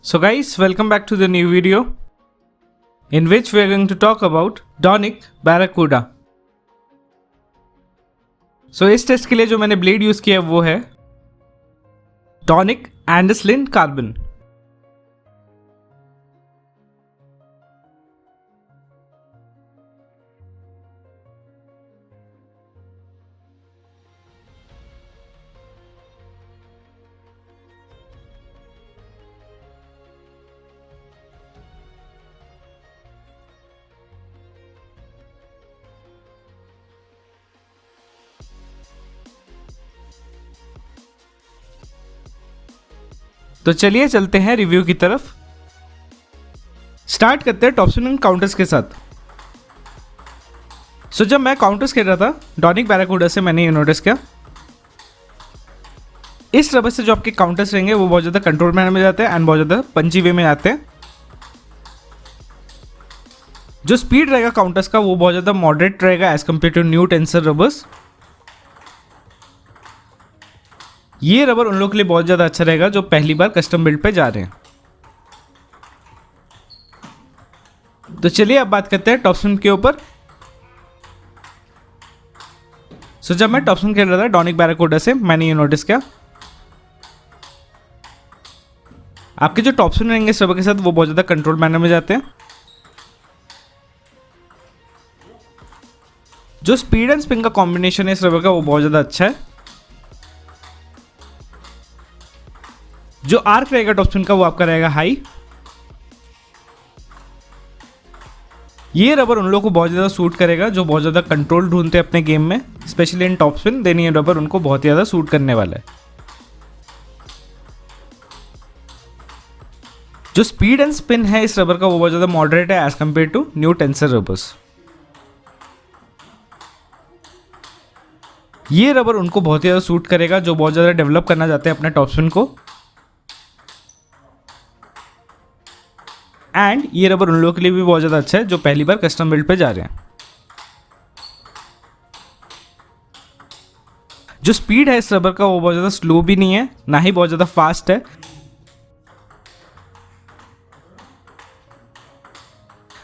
So guys, welcome back to the new video in which we are going to talk about Donic Barracuda. So इस test के लिए जो मैंने blade use किया वो है Donic Andeslin Carbon. तो चलिए चलते हैं रिव्यू की तरफ। स्टार्ट करते हैं टॉप स्पिन काउंटर्स के साथ। सो जब मैं काउंटर्स खेल रहा था डॉनिक बैराकूडा से, मैंने ये नोटिस किया इस रबर से जो आपके काउंटर्स रहेंगे वो बहुत ज़्यादा कंट्रोल मैनर में जाते हैं एंड बहुत ज़्यादा पंची वे में जाते हैं। जो स्पीड रहेगा काउंटर्स का वो बहुत ज़्यादा मॉडरेट रहेगा as compare to new tensor rubbers. ये रबर उन लोगों के लिए बहुत ज़्यादा अच्छा रहेगा जो पहली बार कस्टम बिल्ड पे जा रहे हैं। तो चलिए अब बात करते हैं टॉप स्पिन के ऊपर। सो जब मैं टॉप स्पिन खेल रहा था डॉनिक बैराकूडा से, मैंने ये नोटिस किया आपके जो टॉप स्पिन रहेंगे इस रबर के साथ वो बहुत ज़्यादा कंट्रोल मैनर में जाते हैं। जो स्पीड एंड स्पिन का कॉम्बिनेशन है इस रबर का वो बहुत ज़्यादा अच्छा है। जो आर्क रहेगा टॉप स्पिन का वो आपका रहेगा हाई। ये रबर उन लोगों को बहुत ज़्यादा सूट करेगा जो बहुत ज़्यादा कंट्रोल ढूंढते हैं अपने गेम में, specially in top spin. Then ये रबर उनको बहुत ज़्यादा सूट करने वाला है। जो स्पीड एंड स्पिन है इस रबर का वो बहुत ज़्यादा मॉडरेट है as compare to new tensor rubbers. ये रबर उनको बहुत ज़्यादा सूट करेगा जो बहुत ज़्यादा डेवलप करना चाहते हैं अपने टॉप स्पिन को। एंड ये रबर उन लोगों के लिए भी बहुत ज़्यादा अच्छा है जो पहली बार कस्टम बिल्ड पे जा रहे हैं। जो स्पीड है इस रबर का वो बहुत ज़्यादा स्लो भी नहीं है, ना ही बहुत ज़्यादा फास्ट है।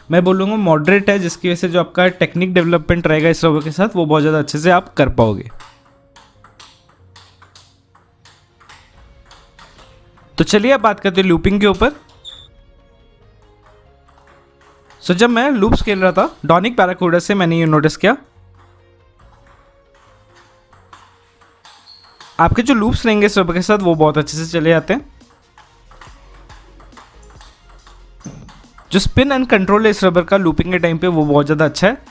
मैं बोलूँगा मॉडरेट है, जिसकी वजह से जो आपका टेक्निक डेवलपमेंट रहेगा इस रबर के साथ वो बहुत ज़्यादा अच्छे से आप कर पाओगे। तो चलिए अब बात करते हैं लूपिंग के ऊपर। सो जब मैं लूप्स खेल रहा था डॉनिक बैराकूडा से, मैंने ये नोटिस किया आपके जो लूप्स रहेंगे इस रबर के साथ वो बहुत अच्छे से चले जाते हैं। जो स्पिन एंड कंट्रोल है इस रबर का लूपिंग के टाइम पे वो बहुत ज़्यादा अच्छा है,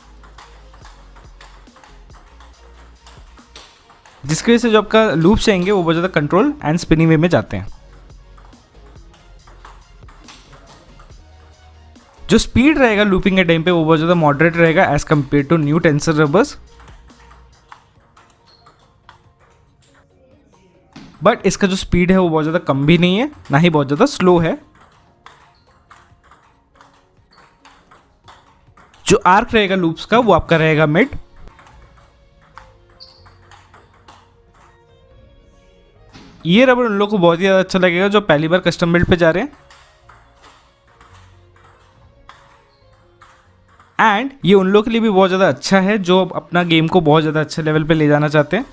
जिसकी वजह से जो आपका लूप्स रहेंगे वो बहुत ज़्यादा कंट्रोल एंड स्पिनिंग वे में जाते हैं। जो स्पीड रहेगा लूपिंग के टाइम पे वो बहुत ज़्यादा मॉडरेट रहेगा as compare to new tensor rubbers. But इसका जो स्पीड है वो बहुत ज़्यादा कम भी नहीं है, ना ही बहुत ज़्यादा स्लो है। जो आर्क रहेगा लूप्स का वो आपका रहेगा मिड। ये रबर उन लोगों को बहुत ही ज़्यादा अच्छा लगेगा जो पहली बार कस्टम बिल्ड पे जा रहे हैं। एंड ये उन लोगों के लिए भी बहुत ज़्यादा अच्छा है जो अपना गेम को बहुत ज़्यादा अच्छे लेवल पे ले जाना चाहते हैं,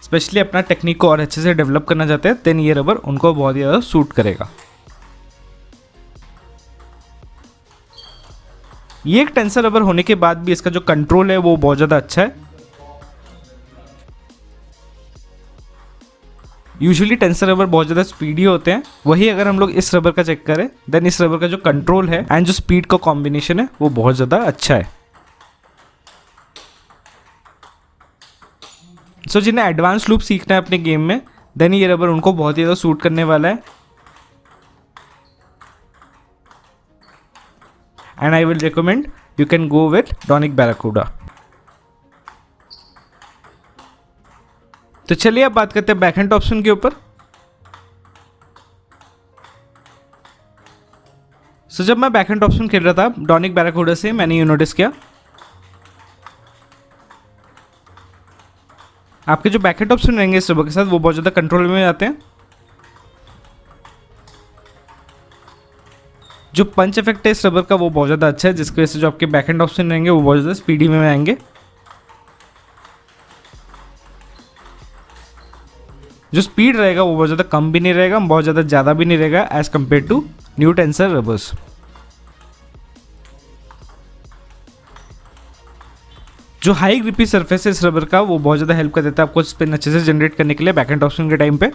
स्पेशली अपना टेक्निक को और अच्छे से डेवलप करना चाहते हैं। देन ये रबर उनको बहुत ही ज़्यादा सूट करेगा। ये एक टेंसर रबर होने के बाद भी इसका जो कंट्रोल है वो बहुत ज़्यादा अच्छा है। यूजुअली टेंसर रबर बहुत ज़्यादा स्पीडी होते हैं, वही अगर हम लोग इस रबर का चेक करें देन इस रबर का जो कंट्रोल है एंड जो स्पीड का कॉम्बिनेशन है वो बहुत ज़्यादा अच्छा है। सो जिन्हें एडवांस लूप सीखना है अपने गेम में देन ये रबर उनको बहुत ही ज़्यादा सूट करने वाला है। And I will recommend you can go with Donic Barracuda. तो चलिए अब बात करते हैं बैक हैंड ऑप्शन के ऊपर। सो जब मैं बैक हैंड ऑप्शन खेल रहा था डॉनिक बैराकूडा से, मैंने ये नोटिस किया आपके जो बैकएंड ऑप्शन रहेंगे इस रबर के साथ वो बहुत ज़्यादा कंट्रोल में आते हैं। जो पंच इफेक्ट है इस रबर का वो बहुत ज़्यादा अच्छा है, जिसकी वजह से जो आपके बैकएंड ऑप्शन रहेंगे वो बहुत ज़्यादा स्पीडी में आएंगे। जो स्पीड रहेगा वो बहुत ज़्यादा कम भी नहीं रहेगा, बहुत ज़्यादा भी नहीं रहेगा as compare to new tensor rubbers. जो हाई ग्रिपी सरफेस है इस रबर का वो बहुत ज़्यादा हेल्प कर देता है आपको स्पिन अच्छे से जनरेट करने के लिए बैकएंड ऑप्शन के टाइम पे।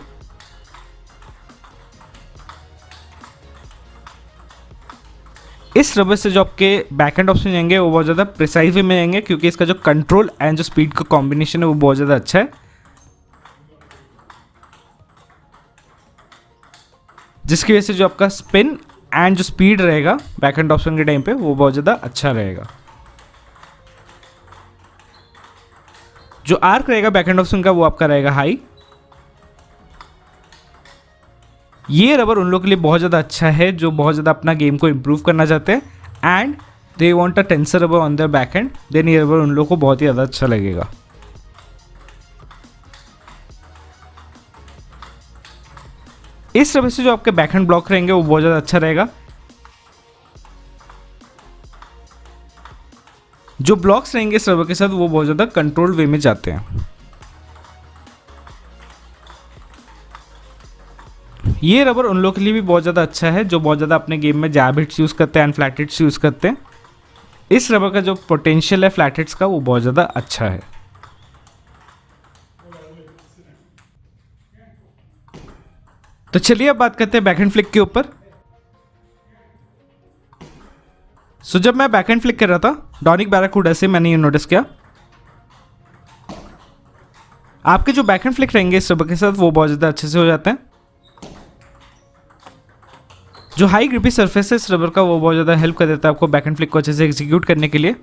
इस रबर से जो आपके बैकएंड ऑप्शन जाएंगे वो बहुत ज़्यादा प्रिसाइज वे में आएंगे, क्योंकि इसका जो कंट्रोल एंड जो स्पीड का कॉम्बिनेशन है वो बहुत ज़्यादा अच्छा है, जिसकी वजह से जो आपका स्पिन एंड जो स्पीड रहेगा बैकएंड ऑप्शन के टाइम पे वो बहुत ज़्यादा अच्छा रहेगा। जो आर्क रहेगा बैकएंड ऑप्शन का वो आपका रहेगा हाई। ये रबर उन लोगों के लिए बहुत ज़्यादा अच्छा है जो बहुत ज़्यादा अपना गेम को इम्प्रूव करना चाहते हैं and they want a tensor rubber on their backend, then ये रबर उन लोगों को बहुत ही ज़्यादा अच्छा लगेगा। इस रबर से जो आपके बैकएंड ब्लॉक रहेंगे वो बहुत ज़्यादा अच्छा रहेगा। जो ब्लॉक्स रहेंगे इस रबर के साथ वो बहुत ज़्यादा कंट्रोल्ड वे में जाते हैं। ये रबर उन लोगों के लिए भी बहुत ज़्यादा अच्छा है जो बहुत ज़्यादा अपने गेम में जैब हिट्स यूज़ करते हैं एंड फ्लैट हिट्स यूज़ करते हैं। इस रबर का जो पोटेंशियल है फ्लैट हिट्स का वो बहुत ज़्यादा अच्छा है। तो चलिए अब बात करते हैं बैकहैंड फ्लिक के ऊपर। सो जब मैं बैकहैंड फ्लिक कर रहा था डॉनिक बैराकूडा से मैंने ये नोटिस किया आपके जो बैकहैंड फ्लिक रहेंगे इस रबर के साथ वो बहुत ज़्यादा अच्छे से हो जाते हैं। जो हाई ग्रिपी सरफेस है इस रबर का वो बहुत ज़्यादा हेल्प कर देता है आपको बैकहैंड फ्लिक को अच्छे से एग्जीक्यूट करने के लिए,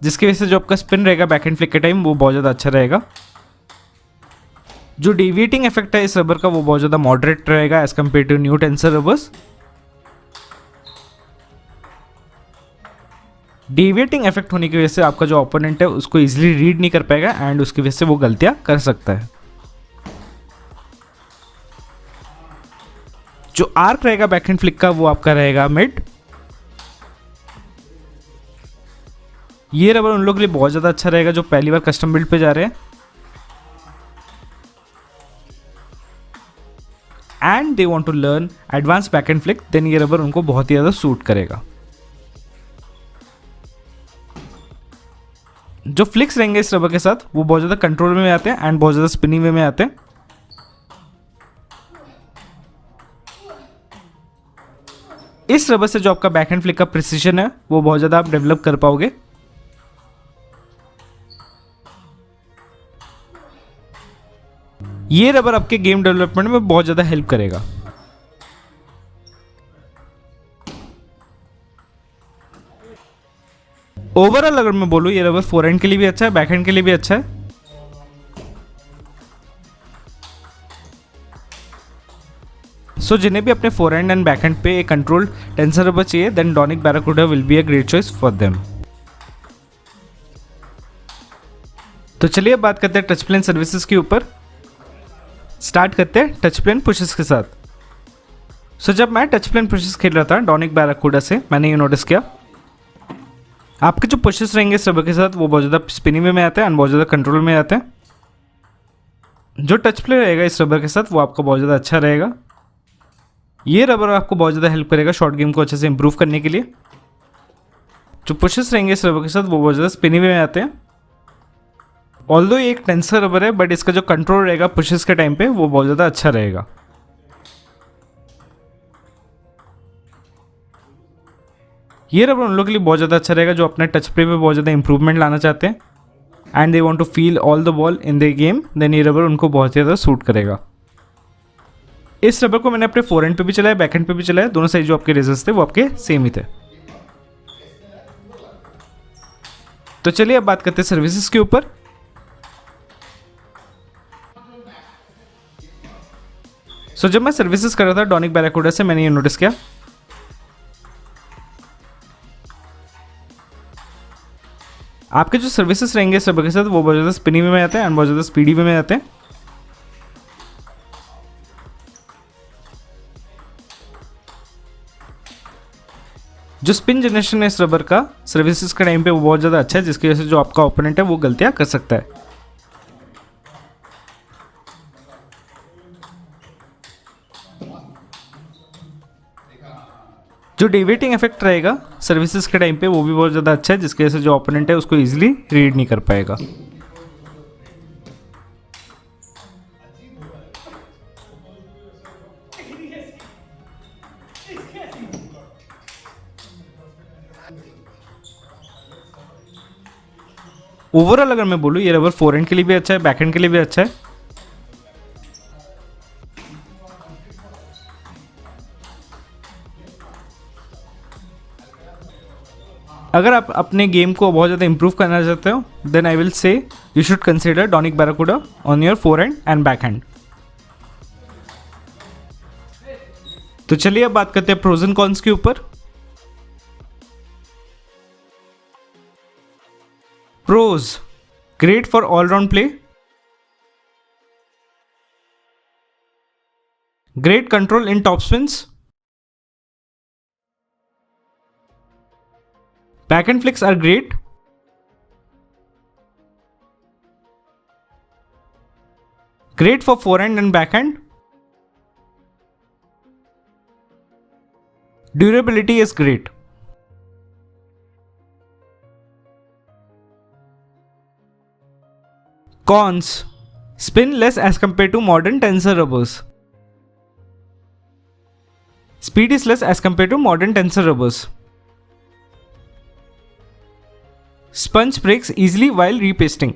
जिसकी वजह से जो आपका स्पिन रहेगा बैकहैंड फ्लिक के टाइम वो बहुत ज़्यादा अच्छा रहेगा। जो डेविएटिंग इफेक्ट है इस रबर का वो बहुत ज़्यादा मॉडरेट रहेगा as compare to new tensor rubbers. Deviating effect होने की वजह से आपका जो ओपोनेंट है उसको इजीली रीड नहीं कर पाएगा एंड उसकी वजह से वो गलतियां कर सकता है। जो आर्क रहेगा बैकहैंड फ्लिक का वो आपका रहेगा मिड। ये रबर उन लोगों के लिए बहुत ज़्यादा अच्छा रहेगा जो पहली बार कस्टम बिल्ड पे जा रहे हैं and they want to learn advance backhand flick, then ये रबर उनको बहुत ही ज़्यादा सूट करेगा। जो फ्लिक्स रहेंगे इस रबर के साथ वो बहुत ज़्यादा कंट्रोल में आते हैं एंड बहुत ज़्यादा स्पिनिंग वे में आते हैं। इस रबर से जो आपका बैकहैंड फ्लिक का प्रिसीजन है वो बहुत ज़्यादा आप डेवलप कर पाओगे। ये रबर आपके गेम डेवलपमेंट में बहुत ज़्यादा हेल्प करेगा। ओवरऑल अगर मैं बोलूँ ये रबर फोरहैंड के लिए भी अच्छा है, बैकहैंड के लिए भी अच्छा है। सो जिन्हें भी अपने फोरहैंड एंड बैकहैंड पे एक कंट्रोल टेंसर रबर चाहिए then Donic Barracuda will be a great choice for them. तो चलिए अब बात करते हैं टच प्लेन सर्विसेज के ऊपर। स्टार्ट करते हैं टच प्लेन पुशेस के साथ। सो जब मैं टच प्लेन पुशेस खेल रहा था डॉनिक बैराकूडा से मैंने ये नोटिस किया आपके जो पुशेस रहेंगे इस रबर के साथ वो बहुत ज़्यादा स्पिनिंग में आते हैं एंड बहुत ज़्यादा कंट्रोल में आते हैं। जो टच प्ले रहेगा इस रबर के साथ वो आपका बहुत ज़्यादा अच्छा रहेगा। ये रबर आपको बहुत ज़्यादा हेल्प करेगा शॉर्ट गेम को अच्छे से इंप्रूव करने के लिए। जो पुशेस रहेंगे इस रबर के साथ वो बहुत ज़्यादा स्पिनिंग में आते हैं। ऑल्दो ये एक टेंसर रबर है बट इसका जो कंट्रोल रहेगा पुशेस के टाइम पे वो बहुत ज़्यादा अच्छा रहेगा। ये रबर उन लोगों के लिए बहुत ज़्यादा अच्छा रहेगा जो अपने टच प्ले पे बहुत ज़्यादा इंप्रूवमेंट लाना चाहते हैं and they want to feel all the ball in the game, then ये रबर उनको बहुत ज़्यादा सूट करेगा। इस रबर को मैंने अपने फोरहैंड पे भी चलाया बैकहैंड पे भी चलाया, दोनों साइड जो आपके रेजर्स थे वो आपके सेम ही थे। तो चलिए अब बात करते हैं सर्विसेज के ऊपर। सो जब मैं सर्विसेज कर रहा था डॉनिक बैराकूडा से मैंने ये नोटिस किया आपके जो सर्विसेज रहेंगे इस रबर के साथ वो बहुत ज़्यादा स्पिनी वे में आते हैं एंड बहुत ज़्यादा स्पीडी वे में आते हैं। जो स्पिन जनरेशन है इस रबर का सर्विसेज के टाइम पे वो बहुत ज़्यादा अच्छा है, जिसकी वजह से जो आपका ओपोनेंट है वो गलतियाँ कर सकता है। जो डेविएटिंग इफेक्ट रहेगा सर्विसेज के टाइम पे वो भी बहुत ज़्यादा अच्छा है, जिसकी वजह से जो ओपोनेंट है उसको इजीली रीड नहीं कर पाएगा। ओवरऑल अगर मैं बोलूँ ये रबर फोरहैंड के लिए भी अच्छा है, बैकहैंड के लिए भी अच्छा है। अगर आप अपने गेम को बहुत ज़्यादा इंप्रूव करना चाहते हो then I will say you should consider Donic Barracuda on your forehand and backhand. तो चलिए अब बात करते हैं प्रोज एंड कॉन्स के ऊपर। Pros: great for all round play, great control in top spins, backhand flicks are great, great for forehand and backhand, durability is great. Cons: spin less as compared to modern tensor rubbers, speed is less as compared to modern tensor rubbers, sponge breaks easily while repasting.